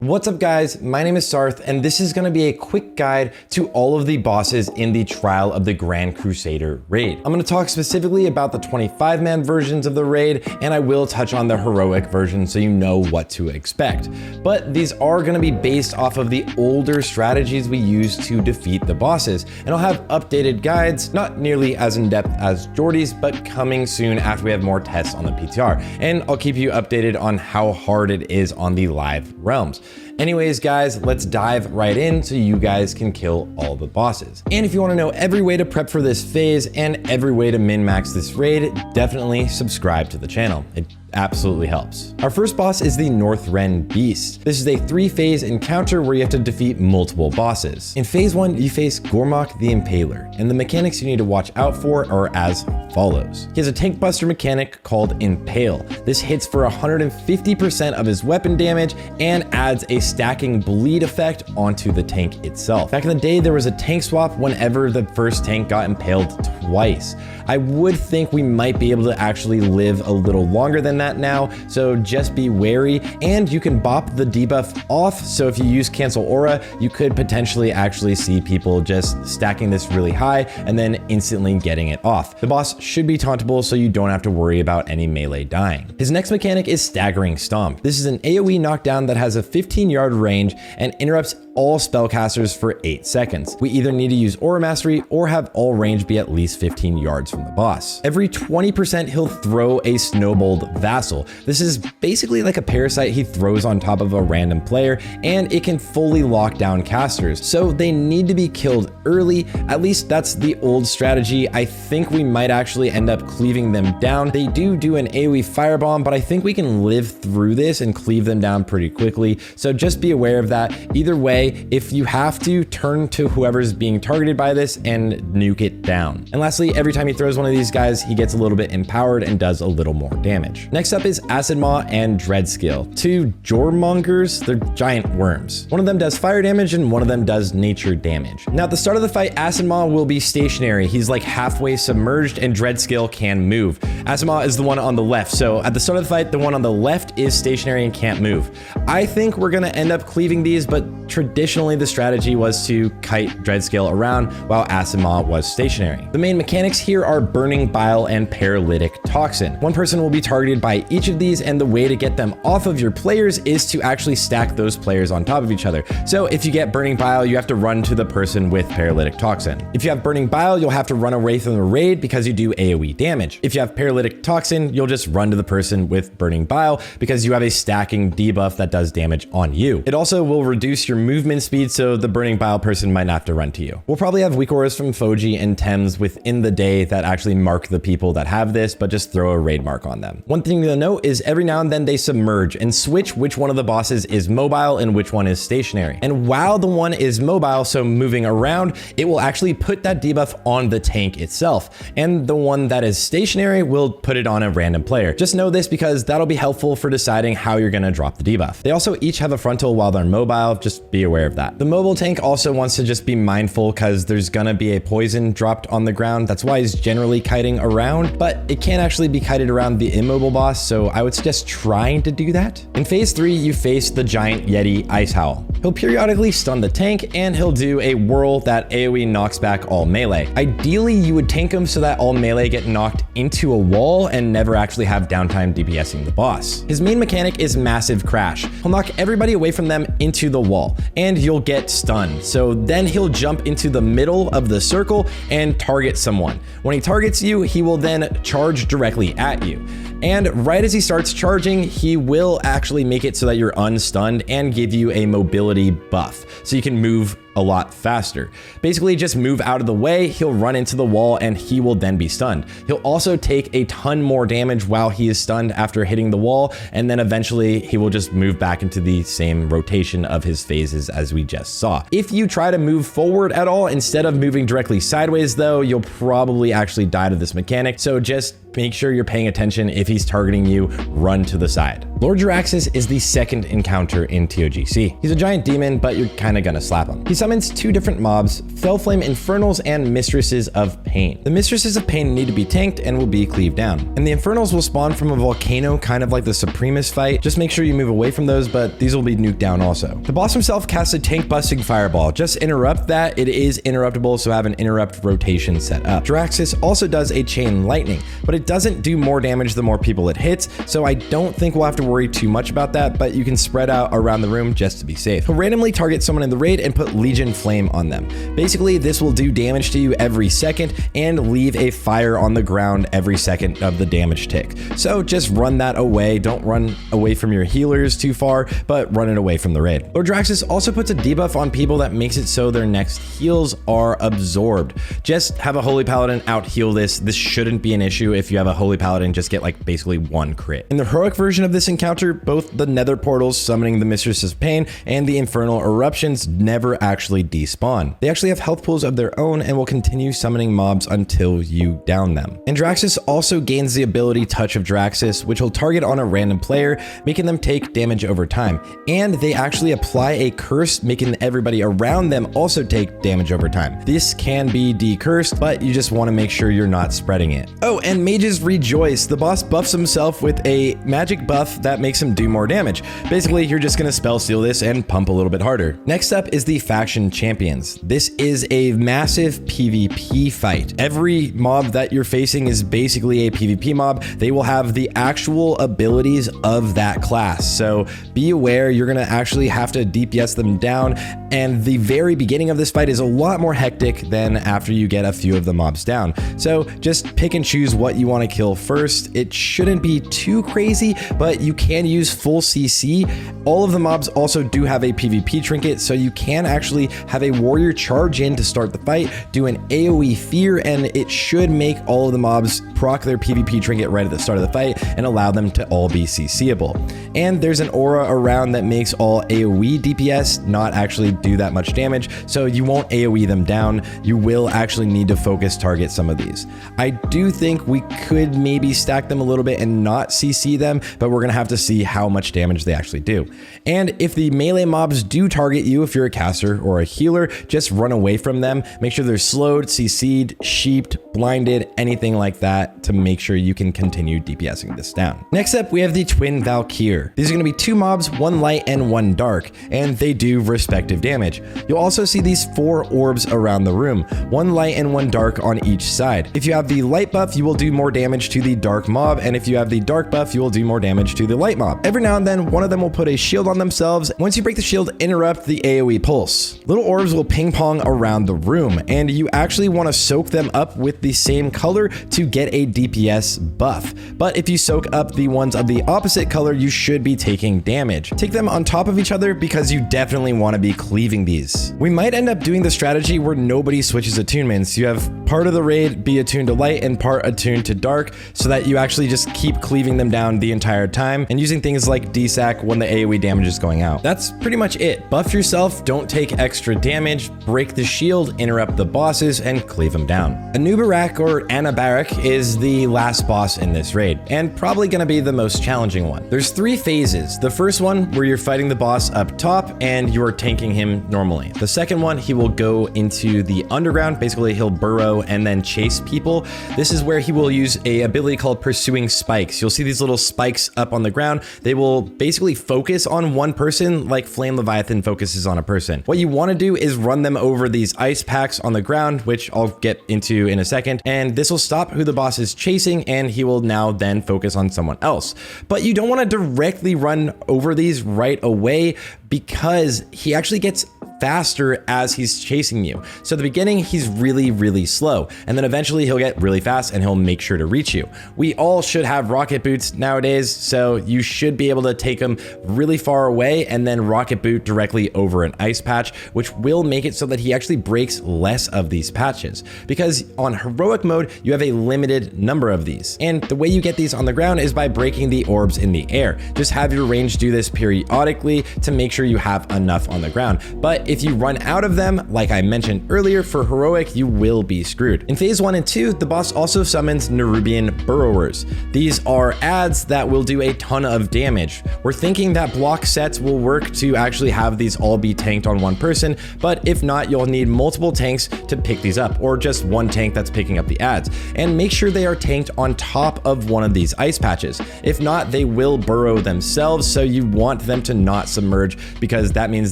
What's up guys, my name is Sarthe and this is going to be a quick guide to all of the bosses in the Trial of the Grand Crusader raid. I'm going to talk specifically about the 25-man versions of the raid, and I will touch on the heroic version so you know what to expect. But these are going to be based off of the older strategies we use to defeat the bosses, and I'll have updated guides, not nearly as in-depth as Jordy's, but coming soon after we have more tests on the PTR, and I'll keep you updated on how hard it is on the live realms. Anyways, guys, let's dive right in so you guys can kill all the bosses. And if you want to know every way to prep for this phase and every way to min-max this raid, definitely subscribe to the channel. It absolutely helps. Our first boss is the Northrend Beasts. This is a 3-phase encounter where you have to defeat multiple bosses. In phase 1, you face Gormok the Impaler, and the mechanics you need to watch out for are as follows. He has a tank buster mechanic called Impale. This hits for 150% of his weapon damage and adds a stacking bleed effect onto the tank itself. Back in the day, there was a tank swap whenever the first tank got impaled twice. I would think we might be able to actually live a little longer than that now, so just be wary. And you can bop the debuff off, so if you use cancel aura, you could potentially actually see people just stacking this really high and then instantly getting it off. The boss should be tauntable, so you don't have to worry about any melee dying. His next mechanic is Staggering Stomp. This is an AoE knockdown that has a 15-yard range and interrupts all spellcasters for 8 seconds. We either need to use Aura Mastery or have all range be at least 15 yards from the boss. Every 20% he'll throw a snowballed vassal. This is basically like a parasite he throws on top of a random player, and it can fully lock down casters. So they need to be killed early. At least that's the old strategy. I think we might actually end up cleaving them down. They do an AoE firebomb, but I think we can live through this and cleave them down pretty quickly. So just be aware of that. Either way, if you have to, turn to whoever's being targeted by this and nuke it down. And lastly, every time he throws one of these guys, he gets a little bit empowered and does a little more damage. Next up is Acid Maw and Dreadskill, two Jormongers. They're giant worms. One of them does fire damage and one of them does nature damage. Now at the start of the fight, Acid Maw will be stationary. He's like halfway submerged, and Dreadskill can move. Acid Maw is the one on the left, so at the start of the fight, the one on the left is stationary and can't move. I think we're gonna end up cleaving these, but traditionally the strategy was to kite Dreadskill around while Acid Maw was stationary. The main mechanics here are Burning Bile and Paralytic Toxin. One person will be targeted by each of these, and the way to get them off of your players is to actually stack those players on top of each other. So if you get Burning Bile, you have to run to the person with Paralytic Toxin. If you have Burning Bile, you'll have to run away from the raid because you do AoE damage. If you have Paralytic Toxin, you'll just run to the person with Burning Bile because you have a stacking debuff that does damage on you. It also will reduce your movement speed, so the Burning Bile person might have to run to you. We'll probably have weak auras from Foji and Thames within the day that actually mark the people that have this, but just throw a raid mark on them. One thing to note is every now and then they submerge and switch which one of the bosses is mobile and which one is stationary. And while the one is mobile, so moving around, it will actually put that debuff on the tank itself. And the one that is stationary will put it on a random player. Just know this because that'll be helpful for deciding how you're gonna drop the debuff. They also each have a frontal while they're mobile, just be aware of that. The mobile tank also wants to just be mindful because there's gonna be a poison dropped on the ground. That's why he's generally kiting around, but it can't actually be kited around the immobile boss, so I would suggest trying to do that. In phase 3, you face the giant Yeti Ice Howl. He'll periodically stun the tank, and he'll do a whirl that AoE knocks back all melee. Ideally, you would tank him so that all melee get knocked into a wall and never actually have downtime DPSing the boss. His main mechanic is Massive Crash. He'll knock everybody away from them into the wall, and you'll get stunned. So then he'll jump into the middle of the circle and target someone. When he targets you, he will then charge directly at you. And right as he starts charging, he will actually make it so that you're unstunned and give you a mobility buff, so you can move a lot faster. Basically, just move out of the way, he'll run into the wall, and he will then be stunned. He'll also take a ton more damage while he is stunned after hitting the wall, and then eventually he will just move back into the same rotation of his phases as we just saw. If you try to move forward at all, instead of moving directly sideways though, you'll probably actually die to this mechanic, so just make sure you're paying attention. If he's targeting you, run to the side. Lord Jaraxxus is the second encounter in TOGC. He's a giant demon, but you're kind of gonna slap him. He summons two different mobs, Fellflame Infernals and Mistresses of Pain. The Mistresses of Pain need to be tanked and will be cleaved down. And the Infernals will spawn from a volcano, kind of like the Supremus fight. Just make sure you move away from those, but these will be nuked down also. The boss himself casts a tank busting fireball. Just interrupt that. It is interruptible, so have an interrupt rotation set up. Jaraxxus also does a chain lightning, but it doesn't do more damage the more people it hits, so I don't think we'll have to worry too much about that, but you can spread out around the room just to be safe. He'll randomly target someone in the raid and put Legion Flame on them. Basically, this will do damage to you every second and leave a fire on the ground every second of the damage tick. So just run that away. Don't run away from your healers too far, but run it away from the raid. Lord Jaraxxus also puts a debuff on people that makes it so their next heals are absorbed. Just have a Holy Paladin out heal this. This shouldn't be an issue. If you have a Holy Paladin, just get like basically one crit. In the heroic version of this encounter, both the nether portals summoning the Mistresses of Pain and the infernal eruptions never actually despawn. They actually have health pools of their own and will continue summoning mobs until you down them. And Jaraxxus also gains the ability Touch of Jaraxxus, which will target on a random player, making them take damage over time. And they actually apply a curse, making everybody around them also take damage over time. This can be decursed, but you just want to make sure you're not spreading it. Oh, and mages rejoice. The boss buffs himself with a magic buff that makes him do more damage. Basically, you're just gonna spell steal this and pump a little bit harder. Next up is the faction champions. This is a massive PvP fight. Every mob that you're facing is basically a PvP mob. They will have the actual abilities of that class. So be aware, you're gonna actually have to DPS them down. And the very beginning of this fight is a lot more hectic than after you get a few of the mobs down. So just pick and choose what you want to kill first. It shouldn't be too crazy, but you can use full CC. All of the mobs also do have a PvP trinket, so you can actually have a warrior charge in to start the fight, do an AoE fear, and it should make all of the mobs proc their PvP trinket right at the start of the fight and allow them to all be CCable. And there's an aura around that makes all AoE DPS not actually do that much damage, so you won't AoE them down. You will actually need to focus target some of these. I do think we could maybe stack them a little bit and not CC them, but we're gonna have to see how much damage they actually do. And if the melee mobs do target you, if you're a caster or a healer, just run away from them. Make sure they're slowed, CC'd, sheeped, blinded, anything like that to make sure you can continue DPSing this down. Next up, we have the twin Valkyr. These are gonna be two mobs, one light and one dark, and they do respective damage. You'll also see these 4 orbs around the room, one light and one dark on each side. If you have the light buff, you will do more damage to the dark mob, and if you have the dark buff, you will do more damage to the light mob. Every now and then, one of them will put a shield on themselves. Once you break the shield, interrupt the AoE pulse. Little orbs will ping pong around the room, and you actually want to soak them up with the same color to get a DPS buff. But if you soak up the ones of the opposite color, you should be taking damage. Take them on top of each other because you definitely want to be cleaving these. We might end up doing the strategy where nobody switches attunements. You have part of the raid be attuned to light and part attuned to dark, so that you actually just keep cleaving them down the entire time and using things like DSAC when the AoE damage is going out. That's pretty much it. Buff yourself, don't take extra damage, break the shield, interrupt the bosses, and cleave them down. Anub'arak or anub'arak is the last boss in this raid, and probably gonna be the most challenging one. There's 3 phases. The first one, where you're fighting the boss up top and you're tanking him normally. The second one, he will go into the underground. Basically, he'll burrow and then chase people. This is where he will use a ability called Pursuing Spikes. You'll see these little spikes up on the ground. They will basically focus on one person like Flame Leviathan focuses on a person. What you want to do is run them over these ice packs on the ground, which I'll get into in a second, and this will stop who the boss is chasing, and he will now then focus on someone else. But you don't want to directly run over these right away because he actually gets faster as he's chasing you. So at the beginning, he's really slow, and then eventually he'll get really fast and he'll make sure to reach you. We all should have rocket boots nowadays, so you should be able to take him really far away and then rocket boot directly over an ice patch, which will make it so that he actually breaks less of these patches, because on heroic mode, you have a limited number of these. And the way you get these on the ground is by breaking the orbs in the air. Just have your range do this periodically to make sure you have enough on the ground. But but if you run out of them, like I mentioned earlier, for heroic, you will be screwed. In phase 1 and 2, the boss also summons Nerubian Burrowers. These are adds that will do a ton of damage. We're thinking that block sets will work to actually have these all be tanked on one person, but if not, you'll need multiple tanks to pick these up, or just one tank that's picking up the adds. And make sure they are tanked on top of one of these ice patches. If not, they will burrow themselves, so you want them to not submerge, because that means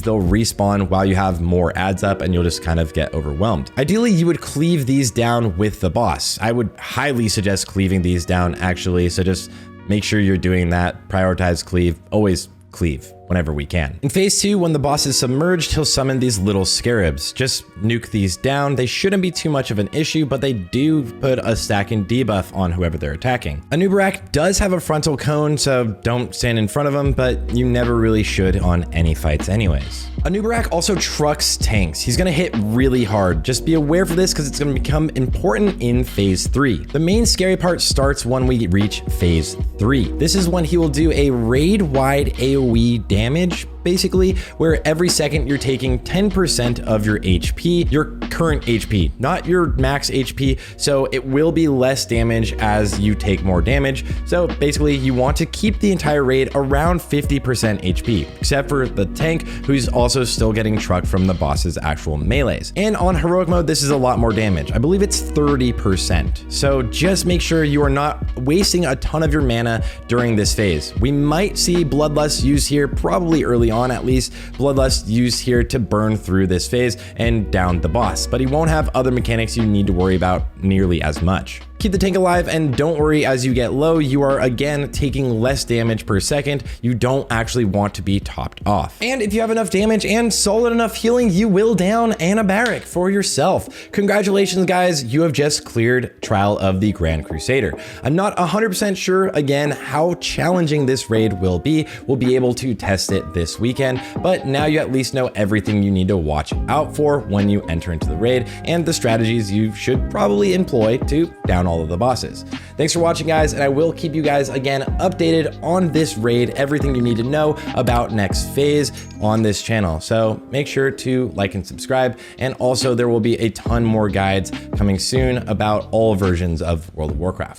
they'll respawn while you have more adds up and you'll just kind of get overwhelmed. Ideally, you would cleave these down with the boss. I would highly suggest cleaving these down actually, so just make sure you're doing that. Prioritize cleave, always cleave whenever we can. In phase 2, when the boss is submerged, he'll summon these little scarabs. Just nuke these down. They shouldn't be too much of an issue, but they do put a stacking debuff on whoever they're attacking. Anub'arak does have a frontal cone, so don't stand in front of him, but you never really should on any fights anyways. Anub'arak also trucks tanks. He's gonna hit really hard. Just be aware for this because it's gonna become important in phase 3. The main scary part starts when we reach phase 3. This is when he will do a raid-wide AoE damage, basically, where every second you're taking 10% of your HP, your current HP, not your max HP, so it will be less damage as you take more damage. So basically, you want to keep the entire raid around 50% HP, except for the tank, who's also still getting trucked from the boss's actual melees. And on heroic mode, this is a lot more damage. I believe it's 30%. So just make sure you are not wasting a ton of your mana during this phase. We might see Bloodlust used here, probably early on at least. Bloodlust used here to burn through this phase and down the boss, but he won't have other mechanics you need to worry about nearly as much. Keep the tank alive, and don't worry, as you get low, you are again taking less damage per second. You don't actually want to be topped off. And if you have enough damage and solid enough healing, you will down anub'arack for yourself. Congratulations, guys, you have just cleared Trial of the Grand Crusader. I'm not 100% sure, again, how challenging this raid will be. We'll be able to test it this weekend, but now you at least know everything you need to watch out for when you enter into the raid, and the strategies you should probably employ to down all of the bosses. Thanks for watching, guys, and I will keep you guys again updated on this raid, everything you need to know about next phase on this channel. So make sure to like and subscribe, and also there will be a ton more guides coming soon about all versions of World of Warcraft.